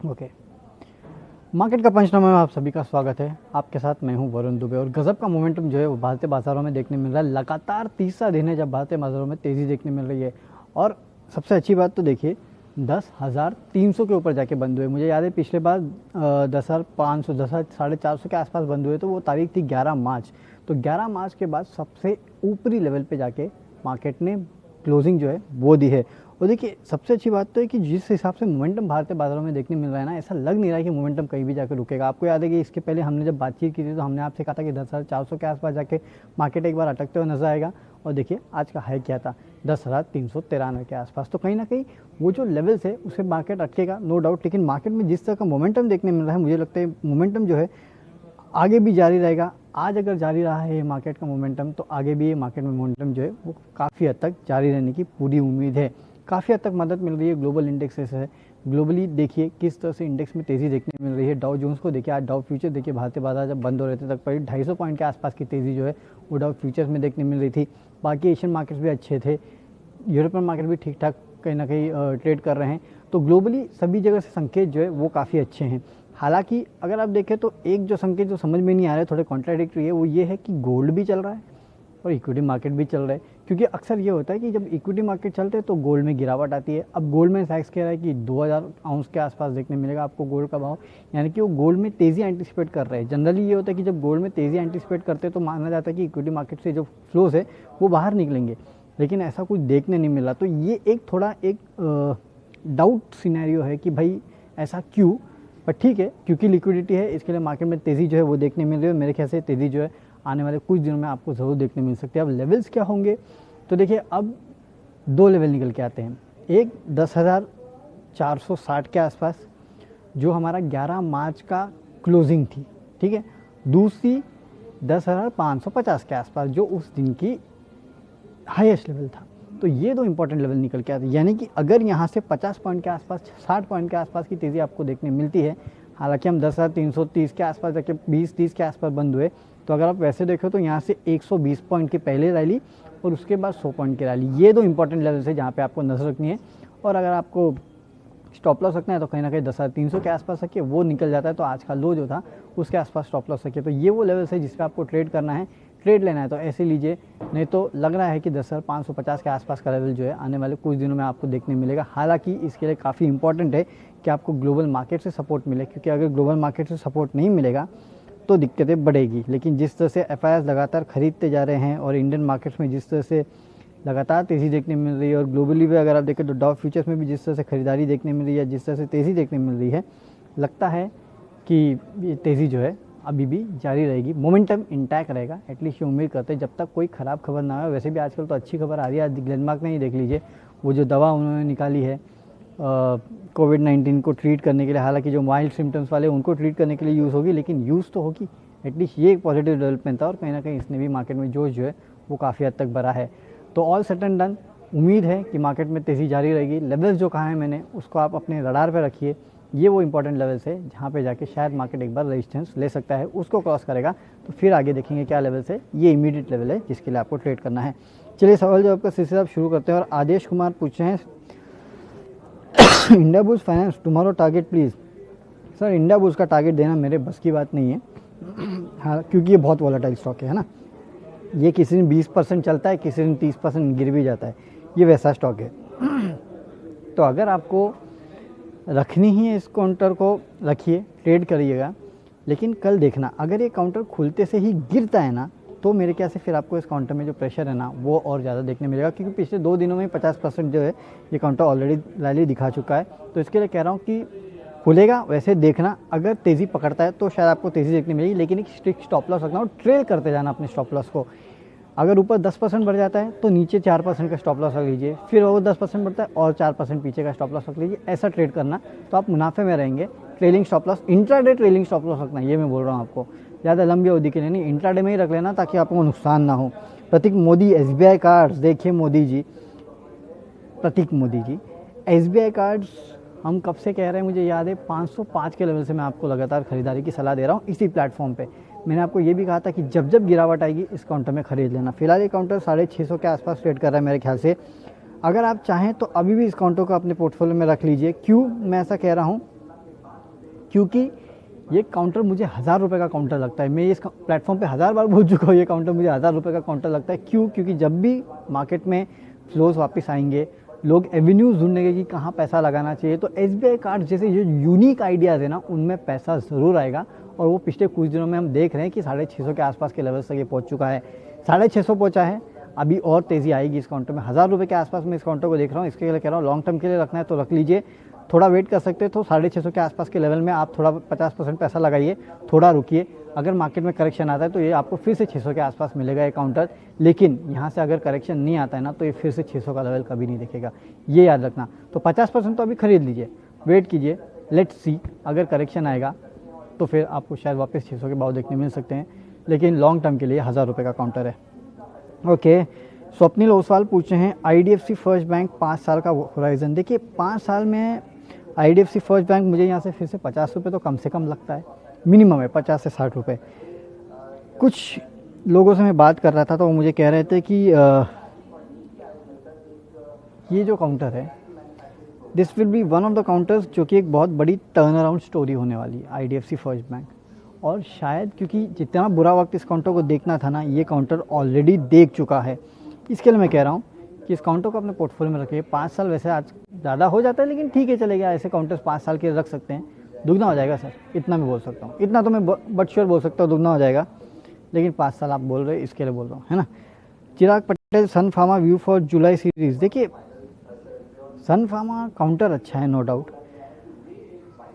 Okay, market का पंचनामा में आप सभी का स्वागत है। आपके साथ मैं हूं वरुण दुबे और गजब का मोमेंटम जो है वो भारतीय बाजारों में देखने मिल रहा है। लगातार तीसरा दिन है जब भारतीय बाजारों में तेज़ी देखने मिल रही है और सबसे अच्छी बात तो देखिए 10,300 के ऊपर जाके बंद हुए। मुझे याद है पिछले बार 10,500 10,450 के आसपास बंद हुए, तो वो तारीख थी 11 मार्च। तो 11 मार्च के बाद सबसे ऊपरी लेवल पे जाके मार्केट ने क्लोजिंग जो है वो दी है। और देखिए सबसे अच्छी बात तो है कि जिस हिसाब से मोमेंटम भारतीय बाजारों में देखने मिल रहा है ना, ऐसा लग नहीं रहा है कि मोमेंटम कहीं भी जाकर रुकेगा। आपको याद है कि इसके पहले हमने जब बातचीत की थी तो हमने आपसे कहा था कि 10,400 के आसपास जाके मार्केट एक बार अटकते हुए नजर आएगा। और देखिए आज का हाई क्या था, 10,393 के आसपास। तो कहीं ना कहीं वो जो लेवल्स है उसे मार्केट अटकेगा, नो डाउट। लेकिन मार्केट में जिस तरह का मोमेंटम देखने मिल रहा है, मुझे लगता है मोमेंटम जो है आगे भी जारी रहेगा। आज अगर जारी रहा है ये मार्केट का मोमेंटम, तो आगे भी ये मार्केट में मोमेंटम जो है वो काफ़ी हद तक जारी रहने की पूरी उम्मीद है। काफ़ी हद तक मदद मिल रही है ग्लोबल इंडेक्स से। ग्लोबली देखिए किस तरह से इंडेक्स में तेज़ी देखने मिल रही है। डाउ जोन्स को देखिए, आज डाउ फ्यूचर देखिए भारतीय बाजार जब बंद हो रहे थे तक पर 250 पॉइंट के आसपास की तेज़ी जो है वो डाउ फ्यूचर्स में देखने मिल रही थी। बाकी एशियन मार्केट्स भी अच्छे थे, यूरोपियन मार्केट भी ठीक ठाक कहीं ना कहीं ट्रेड कर रहे हैं। तो ग्लोबली सभी जगह से संकेत जो है वो काफ़ी अच्छे हैं। हालांकि अगर आप देखें तो एक जो संकेत जो समझ में नहीं आ रहा है, थोड़े कॉन्ट्राडिक्टरी है, वो ये है कि गोल्ड भी चल रहा है और इक्विटी मार्केट भी चल रहा है। क्योंकि अक्सर ये होता है कि जब इक्विटी मार्केट चलते हैं तो गोल्ड में गिरावट आती है। अब गोल्ड में सैक्स कह रहा है कि 2,000 आउंस के आसपास देखने मिलेगा आपको गोल्ड का भाव, यानी कि वो गोल्ड में तेज़ी एंटिसिपेट कर रहे हैं। जनरली ये होता है कि जब गोल्ड में तेज़ी एंटिसिपेट करते हैं तो माना जाता है कि इक्विटी मार्केट से जो फ्लोज है वो बाहर निकलेंगे, लेकिन ऐसा कुछ देखने नहीं मिला। तो ये एक थोड़ा एक डाउट सिनेरियो है कि भाई ऐसा क्यों। पर ठीक है, क्योंकि लिक्विडिटी है इसके लिए मार्केट में तेज़ी जो है वो देखने मिल रही है। मेरे ख्याल से तेज़ी जो है आने वाले कुछ दिनों में आपको ज़रूर देखने मिल सकती है। अब लेवल्स क्या होंगे, तो देखिए अब दो लेवल निकल के आते हैं। एक 10,460 के आसपास जो हमारा 11 मार्च का क्लोजिंग थी, ठीक है। दूसरी 10,550 के आसपास जो उस दिन की हाईएस्ट लेवल था। तो ये दो इंपॉर्टेंट लेवल निकल के आते हैं, यानी कि अगर यहाँ से 50 पॉइंट के आसपास 60 पॉइंट के आसपास की तेज़ी आपको देखने मिलती है, हालांकि हम 10,330 के आसपास जाके 20-30 के आसपास बंद हुए, तो अगर आप वैसे देखो तो यहाँ से 120 पॉइंट की पहले रैली और उसके बाद 100 पॉइंट की रैली, ये दो इंपॉर्टेंट लेवल्स है जहाँ पे आपको नजर रखनी है। और अगर आपको स्टॉप लॉस रखना है तो कहीं ना कहीं 10,300 के आसपास रखिए, वो निकल जाता है तो आज का लो जो था उसके आसपास स्टॉप लॉस रखिए। तो ये वो लेवल्स है जिस पर आपको ट्रेड करना है। ट्रेड लेना है तो ऐसे लीजिए, नहीं तो लग रहा है कि 10,550 के आसपास का लेवल जो है आने वाले कुछ दिनों में आपको देखने मिलेगा। हालांकि इसके लिए काफ़ी इंपॉर्टेंट है कि आपको ग्लोबल मार्केट से सपोर्ट मिले, क्योंकि अगर ग्लोबल मार्केट से सपोर्ट नहीं मिलेगा तो दिक्कतें बढ़ेगी। लेकिन जिस तरह से एफआईआईस लगातार खरीदते जा रहे हैं और इंडियन मार्केट्स में जिस तरह से लगातार तेज़ी देखने मिल रही है, और ग्लोबली भी अगर आप देखें तो डाउ फ्यूचर्स में भी जिस तरह से खरीदारी देखने मिल रही है, जिस तरह से तेज़ी देखने मिल रही है, लगता है कि ये तेज़ी जो है अभी भी जारी रहेगी, मोमेंटम इंटैक्ट रहेगा। एटलीस्ट ये उम्मीद करते हैं जब तक कोई ख़राब खबर ना आए। वैसे भी आजकल तो अच्छी खबर आ रही है। आज ग्लेनमार्क ने ही देख लीजिए वो जो दवा उन्होंने निकाली है कोविड-19 को ट्रीट करने के लिए, हालांकि जो माइल्ड सिम्टम्स वाले उनको ट्रीट करने के लिए यूज़ होगी, लेकिन यूज़ तो होगी। एटलीस्ट ये एक पॉजिटिव डेवलपमेंट था और कहीं ना कहीं इसने भी मार्केट में जोश जो है वो काफ़ी हद तक बढ़ा है। तो ऑल सेट एंड डन, उम्मीद है कि मार्केट में तेज़ी जारी रहेगी। लेवल्स जो कहा है मैंने उसको आप अपने रडार पर रखिए। ये वो इंपॉर्टेंट लेवल्स है जहाँ पे जाके शायद मार्केट एक बार रेजिस्टेंस ले सकता है, उसको क्रॉस करेगा तो फिर आगे देखेंगे क्या लेवल्स है। ये इमीडिएट लेवल है जिसके लिए आपको ट्रेड करना है। चलिए सवाल जवाब का सिलसिला आप शुरू करते हैं। और आदेश कुमार पूछ रहे हैं India bulls finance tomorrow target please. Sir India bulls का टारगेट देना मेरे बस की बात नहीं है। हाँ, क्योंकि ये बहुत वॉलेटाइल स्टॉक है ना। ये किसी दिन 20% चलता है, किसी दिन 30% गिर भी जाता है, ये वैसा स्टॉक है। तो अगर आपको रखनी ही है इस काउंटर को रखिए, ट्रेड करिएगा। लेकिन कल देखना अगर ये काउंटर खुलते से ही गिरता है ना, तो मेरे ख्याल से फिर आपको इस काउंटर में जो प्रेशर है ना वो और ज़्यादा देखने मिलेगा, क्योंकि पिछले 2 दिनों में 50% जो है ये काउंटर ऑलरेडी रैली दिखा चुका है। तो इसके लिए कह रहा हूँ कि खुलेगा वैसे देखना, अगर तेज़ी पकड़ता है तो शायद आपको तेज़ी देखने मिलेगी, लेकिन एक स्ट्रिक्ट स्टॉप लॉस रखना और ट्रेल करते जाना अपने स्टॉप लॉस को। अगर ऊपर 10% बढ़ जाता है तो नीचे 4% का स्टॉप लॉस रख लीजिए, फिर वो 10% बढ़ता है और 4% पीछे का स्टॉप लॉस रख लीजिए। ऐसा ट्रेड करना तो आप मुनाफे में रहेंगे। Trailing stop loss, intraday trailing stop loss रखना, ये मैं बोल रहा हूँ आपको। ज़्यादा लंबी अवधि के लिए नहीं, इंट्राडे में ही रख लेना ताकि आपको नुकसान ना हो। प्रतीक मोदी एसबीआई कार्ड्स, देखिए मोदी जी, प्रतीक मोदी जी एसबीआई कार्ड्स हम कब से कह रहे हैं, मुझे याद है 505 के लेवल से मैं आपको लगातार खरीदारी की सलाह दे रहा हूँ इसी प्लेटफॉर्म पे। मैंने आपको ये भी कहा था कि जब जब गिरावट आएगी इस काउंटर में खरीद लेना। फिलहाल ये काउंटर 650 के आसपास ट्रेड कर रहा है मेरे ख्याल से। अगर आप चाहें तो अभी भी इस काउंटर को अपने पोर्टफोलियो में रख लीजिए। क्यों मैं ऐसा कह रहा हूँ, क्योंकि ये काउंटर मुझे 1000 रुपये का काउंटर लगता है। मैं इस प्लेटफॉर्म पे 1000 बार बोल चुका हूँ, ये काउंटर मुझे 1000 रुपये का काउंटर लगता है। क्यों? क्योंकि जब भी मार्केट में फ्लोज वापस आएंगे, लोग एवेन्यूज ढूंढेंगे कि कहाँ पैसा लगाना चाहिए, तो SBI कार्ड जैसे जो यूनिक आइडियाज़ है ना, उनमें पैसा ज़रूर आएगा। और वो पिछले कुछ दिनों में हम देख रहे हैं कि 650 के आसपास के लेवल्स तक ये पहुँच चुका है, 650 पहुँचा है। अभी और तेज़ी आएगी इस काउंटर में। 1000 रुपये के आसपास मैं इस काउंटर को देख रहा हूँ। इसके लिए कह रहा हूँ, लॉन्ग टर्म के लिए रखना है तो रख लीजिए, थोड़ा वेट कर सकते हैं तो 650 के आसपास के लेवल में आप थोड़ा 50% पैसा लगाइए, थोड़ा रुकिए। अगर मार्केट में करेक्शन आता है तो ये आपको फिर से 600 के आसपास मिलेगा ये काउंटर। लेकिन यहाँ से अगर करेक्शन नहीं आता है ना, तो ये फिर से 600 का लेवल कभी नहीं दिखेगा, ये याद रखना। तो 50% तो अभी खरीद लीजिए, वेट कीजिए, लेट्स सी, अगर करेक्शन आएगा तो फिर आपको शायद वापस 600 के भाव देखने मिल सकते हैं। लेकिन लॉन्ग टर्म के लिए 1000 रुपये का काउंटर है। ओके, स्वप्निल ओसवाल पूछे हैं IDFC फर्स्ट बैंक 5 साल का होराइजन। देखिए 5 साल में IDFC फर्स्ट बैंक मुझे यहाँ से फिर से 50 रुपये तो कम से कम लगता है, मिनिमम है 50 से 60 रुपये। कुछ लोगों से मैं बात कर रहा था तो वो मुझे कह रहे थे कि ये जो काउंटर है, this will be one of the counters जो कि एक बहुत बड़ी टर्न अराउंड स्टोरी होने वाली है IDFC फर्स्ट बैंक। और शायद क्योंकि जितना बुरा वक्त इस काउंटर को देखना था ना, ये काउंटर ऑलरेडी देख चुका है। इसके लिए मैं कह रहा हूँ कि इस काउंटर को अपने पोर्टफोलियो में रखिए। 5 साल वैसे आज ज़्यादा हो जाता है, लेकिन ठीक है, चलेगा। ऐसे काउंटर्स 5 साल के रख सकते हैं, दुगना हो जाएगा सर, इतना मैं बोल सकता हूँ। इतना तो मैं बट श्योर बोल सकता हूँ, दुगना हो जाएगा। लेकिन 5 साल आप बोल रहे हैं, इसके लिए बोल रहा हूँ, है ना। Chirag Patel, Sun Pharma view for July series. देखिए सन फार्मा काउंटर अच्छा है, नो डाउट,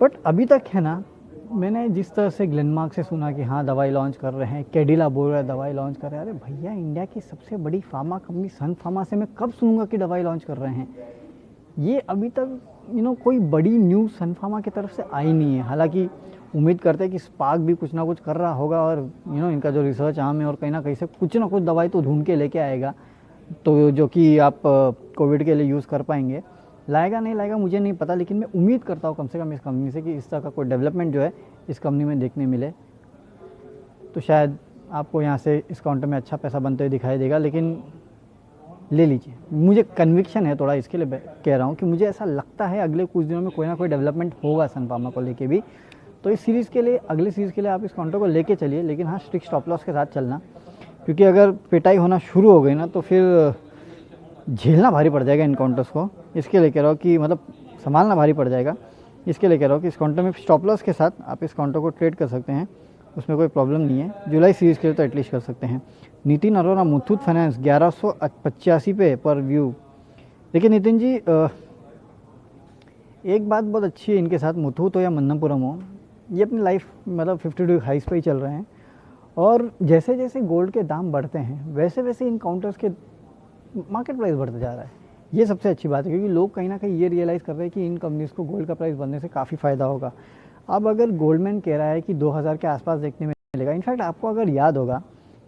बट अभी तक है ना, मैंने जिस तरह से ग्लेनमार्क से सुना कि हाँ दवाई लॉन्च कर रहे हैं, कैडिला बोल रहा है दवाई लॉन्च कर रहे हैं। अरे भैया, इंडिया की सबसे बड़ी फार्मा कंपनी सन फार्मा से मैं कब सुनूंगा कि दवाई लॉन्च कर रहे हैं? ये अभी तक कोई बड़ी न्यूज़ सन फार्मा की तरफ से आई नहीं है। हालांकि उम्मीद करते हैं कि स्पार्क भी कुछ ना कुछ कर रहा होगा, और इनका जो रिसर्च आर्म है, और कहीं ना कहीं से कुछ ना कुछ दवाई तो ढूंढ के लेके आएगा, तो जो कि आप कोविड के लिए यूज़ कर पाएंगे। लाएगा नहीं लाएगा मुझे नहीं पता, लेकिन मैं उम्मीद करता हूँ कम से कम इस कंपनी से कि इस तरह का कोई डेवलपमेंट जो है इस कंपनी में देखने मिले, तो शायद आपको यहाँ से इस काउंटर में अच्छा पैसा बनते हुए दिखाई देगा। लेकिन ले लीजिए, मुझे कन्विक्शन है थोड़ा, इसके लिए कह रहा हूँ कि मुझे ऐसा लगता है अगले कुछ दिनों में कोई ना कोई डेवलपमेंट होगा सन फार्मा को लेके भी। तो इस सीरीज़ के लिए, अगली सीरीज़ के लिए आप इस काउंटर को लेके चलिए, लेकिन हाँ स्ट्रिक्ट स्टॉप लॉस के साथ चलना, क्योंकि अगर पिटाई होना शुरू हो गई ना, तो फिर झेलना भारी पड़ जाएगा इन काउंटर्स को। इसके लिए कह रहा हूँ कि मतलब संभालना भारी पड़ जाएगा। इसके लिए कह रहा हूँ कि इस काउंटर में स्टॉप लॉस के साथ आप इस काउंटर को ट्रेड कर सकते हैं, उसमें कोई प्रॉब्लम नहीं है। जुलाई सीरीज़ के लिए तो एटलीस्ट कर सकते हैं। नितिन अरोरा, मुथूट फाइनेंस 1185 पे पर व्यू। देखिए नितिन जी, एक बात बहुत अच्छी है इनके साथ, मुथूट हो या मन्नमपुरम हो, ये अपनी लाइफ मतलब 52 हाइस पे ही चल रहे हैं। और जैसे जैसे गोल्ड के दाम बढ़ते हैं, वैसे वैसे इन काउंटर्स के मार्केट प्राइस बढ़ता जा रहा है। ये सबसे अच्छी बात है, क्योंकि लोग कहीं ना कहीं ये रियलाइज़ कर रहे हैं कि इन कंपनीज़ को गोल्ड का प्राइस बढ़ने से काफ़ी फ़ायदा होगा। अब अगर गोल्डमैन कह रहा है कि 2000 के आसपास देखने में मिलेगा, इनफैक्ट आपको अगर याद होगा,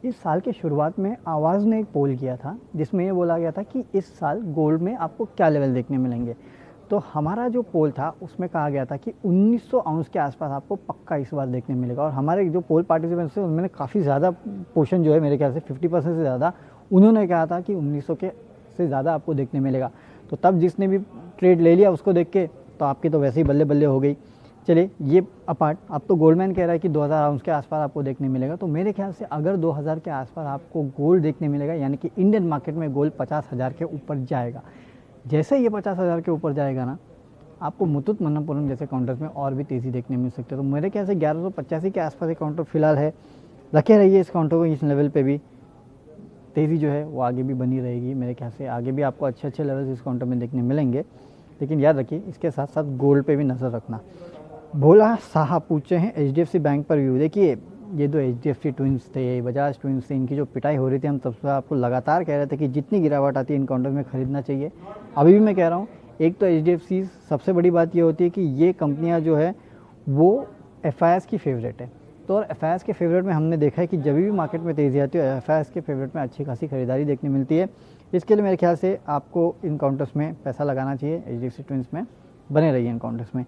इस साल के शुरुआत में आवाज़ ने एक पोल किया था जिसमें ये बोला गया था कि इस साल गोल्ड में आपको क्या लेवल देखने मिलेंगे। तो हमारा जो पोल था उसमें कहा गया था कि 1900 आउंस के आसपास आपको पक्का इस बार देखने मिलेगा। और हमारे जो पोल पार्टिसिपेंट्स थे उनमें काफ़ी ज़्यादा पोर्शन जो है, मेरे ख्याल से 50% से ज़्यादा, उन्होंने कहा था कि 1900 के से ज़्यादा आपको देखने मिलेगा। तो तब जिसने भी ट्रेड ले लिया उसको देख के, तो आपकी तो वैसे ही बल्ले बल्ले हो गई। चलिए ये अपार्ट, अब तो गोल्डमैन कह रहा है कि 2000 आउंस के आसपास आपको देखने मिलेगा। तो मेरे ख्याल से अगर 2000 के आसपास आपको गोल्ड देखने मिलेगा, यानी कि इंडियन मार्केट में गोल्ड 50,000 के ऊपर जाएगा। जैसे ये 50,000 के ऊपर जाएगा ना, आपको मुथूट मन्नमपुरम जैसे काउंटर्स में और भी तेज़ी देखने मिल सकती है। तो मेरे ख्याल से 1185 के आसपास एक काउंटर फिलहाल है, रखे रहिए इस काउंटर को। इस लेवल पे भी तेज़ी जो है वो आगे भी बनी रहेगी। मेरे ख्याल से आगे भी आपको अच्छे अच्छे लेवल्स इस काउंटर में देखने मिलेंगे। लेकिन याद रखिए, इसके साथ साथ गोल्ड पे भी नज़र रखना। भोला साहब पूछे हैं HDFC बैंक पर व्यू। देखिए ये दो HDFC ट्विंस थे, बजाज ट्विंस थे, इनकी जो पिटाई हो रही थी, हम तब से आपको लगातार कह रहे थे कि जितनी गिरावट आती है इन काउंटर में खरीदना चाहिए। अभी भी मैं कह रहा हूँ, एक तो HDFC, सबसे बड़ी बात ये होती है कि ये कंपनियाँ जो है वो FIS की फेवरेट है। तो और FIS के फेवरेट में हमने देखा है कि जब भी मार्केट में तेज़ी आती है, FIS के फेवरेट में अच्छी खासी खरीदारी देखने मिलती है। इसके लिए मेरे ख्याल से आपको इन काउंटर्स में पैसा लगाना चाहिए, HDFC ट्विंस में बने रहिए इन काउंटर्स में।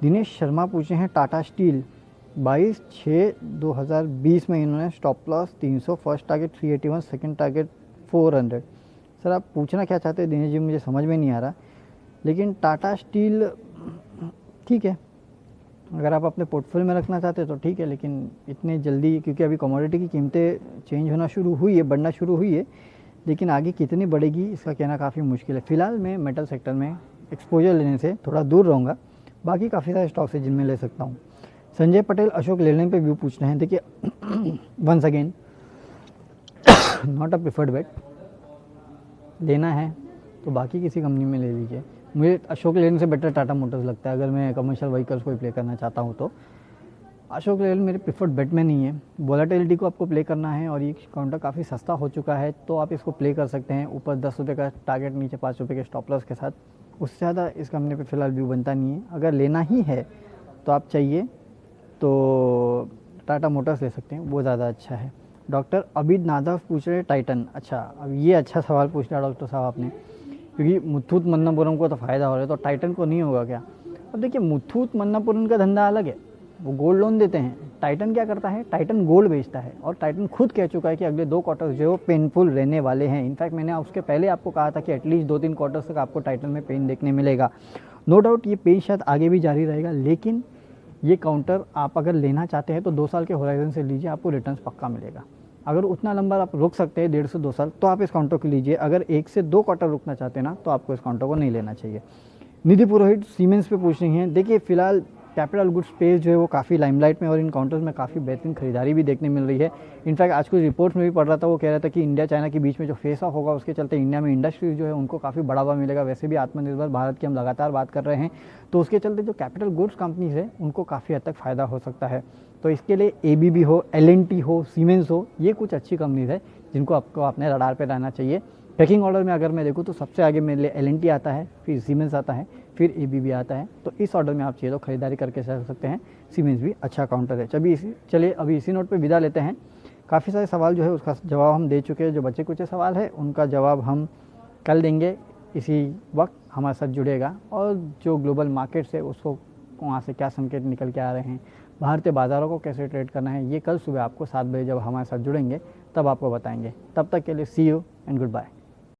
दिनेश शर्मा पूछे हैं टाटा स्टील 22/6/2020 में इन्होंने stop loss 300, first target 381, second target 400। Sir आप पूछना क्या चाहते हैं दिनेश जी, मुझे समझ में नहीं आ रहा। लेकिन टाटा स्टील ठीक है, अगर आप अपने पोर्टफोलियो में रखना चाहते हैं तो ठीक है, लेकिन इतने जल्दी, क्योंकि अभी कमोडिटी की कीमतें चेंज होना शुरू हुई है, बढ़ना शुरू हुई है, लेकिन आगे कितनी बढ़ेगी इसका कहना काफ़ी मुश्किल है। फिलहाल मैं मेटल सेक्टर में एक्सपोजर लेने से थोड़ा दूर रहूँगा। बाकी काफ़ी सारे स्टॉक्स हैं जिनमें ले सकता हूँ। संजय पटेल अशोक लेलैंड पे व्यू पूछ रहे हैं। देखिए once again not a preferred bet, लेना है तो बाकी किसी कंपनी में ले लीजिए। मुझे अशोक लेलैंड से बेटर टाटा मोटर्स लगता है, अगर मैं कमर्शियल व्हीकल्स को प्ले करना चाहता हूँ तो। अशोक लेलैंड मेरे प्रिफर्ड बेट में नहीं है। वॉलेटिलिटी को आपको प्ले करना है और ये काउंटर काफ़ी सस्ता हो चुका है, तो आप इसको प्ले कर सकते हैं। ऊपर 10 रुपये का टारगेट, नीचे 5 रुपये के स्टॉप लॉस के साथ। उससे ज़्यादा इस कंपनी पे फिलहाल व्यू बनता नहीं है। अगर लेना ही है तो आप चाहिए तो टाटा मोटर्स ले सकते हैं, वो ज़्यादा अच्छा है। डॉक्टर अबिद नादव पूछ रहे हैं टाइटन। अच्छा, अब ये अच्छा सवाल पूछ लिया डॉक्टर साहब आपने, क्योंकि मुथूट मन्नापुरम को तो फ़ायदा हो रहा है, तो टाइटन को नहीं होगा क्या? अब देखिए, मुथूट मन्नापुरम का धंधा अलग है, वो गोल्ड लोन देते हैं। टाइटन क्या करता है? टाइटन गोल्ड बेचता है, और टाइटन खुद कह चुका है कि अगले 2 क्वार्टर्स जो पेनफुल रहने वाले हैं। इनफैक्ट मैंने उसके पहले आपको कहा था कि एटलीस्ट 2-3 क्वार्टर्स तक आपको टाइटन में पेन देखने मिलेगा। नो डाउट ये पेन शायद आगे भी जारी रहेगा, लेकिन ये काउंटर आप अगर लेना चाहते हैं तो 2 साल के होराइजन से लीजिए, आपको रिटर्न्स पक्का मिलेगा। अगर उतना लंबा आप रुक सकते हैं 1.5 से 2 साल, तो आप इस काउंटर को लीजिए। अगर 1 से 2 क्वार्टर रुकना चाहते हैं ना, तो आपको इस काउंटर को नहीं लेना चाहिए। निधि पुरोहित सीमेंस पे पूछ रही हैं। देखिए फिलहाल कैपिटल गुड्स स्पेस जो है वो काफ़ी लाइमलाइट में, और इन काउंटर्स में काफ़ी बेहतरीन खरीदारी भी देखने मिल रही है। इनफैक्ट आज कुछ रिपोर्ट्स में भी पढ़ रहा था, वो कह रहा था कि इंडिया चाइना के बीच में जो फेस ऑफ होगा उसके चलते इंडिया में इंडस्ट्रीज जो है उनको काफ़ी बढ़ावा मिलेगा। वैसे भी आत्मनिर्भर भारत की हम लगातार बात कर रहे हैं, तो उसके चलते जो कैपिटल गुड्स कंपनीज है उनको काफ़ी हद तक फ़ायदा हो सकता है। तो इसके लिए ABB हो, L&T हो, सीमेंस हो, ये कुछ अच्छी कंपनीज है जिनको आपको अपने रडार पर रहना चाहिए। पैकिंग ऑर्डर में अगर मैं देखूँ तो सबसे आगे मेरे लिए L&T आता है, फिर सीमेंस आता है, फिर ABB आता है। तो इस ऑर्डर में आप चाहिए तो खरीदारी करके चल सकते हैं। सीमेंस भी अच्छा काउंटर है। चलिए अभी इसी नोट पे विदा लेते हैं। काफ़ी सारे सवाल जो है उसका जवाब हम दे चुके हैं। जो बचे कुछ सवाल है उनका जवाब हम कल देंगे, इसी वक्त हमारे साथ जुड़ेगा। और जो ग्लोबल मार्केट्स है उसको वहाँ से क्या संकेत निकल के आ रहे हैं, भारतीय बाज़ारों को कैसे ट्रेड करना है, ये कल सुबह आपको 7 बजे जब हमारे साथ जुड़ेंगे तब आपको बताएंगे। तब तक के लिए सी यू एंड गुड बाय।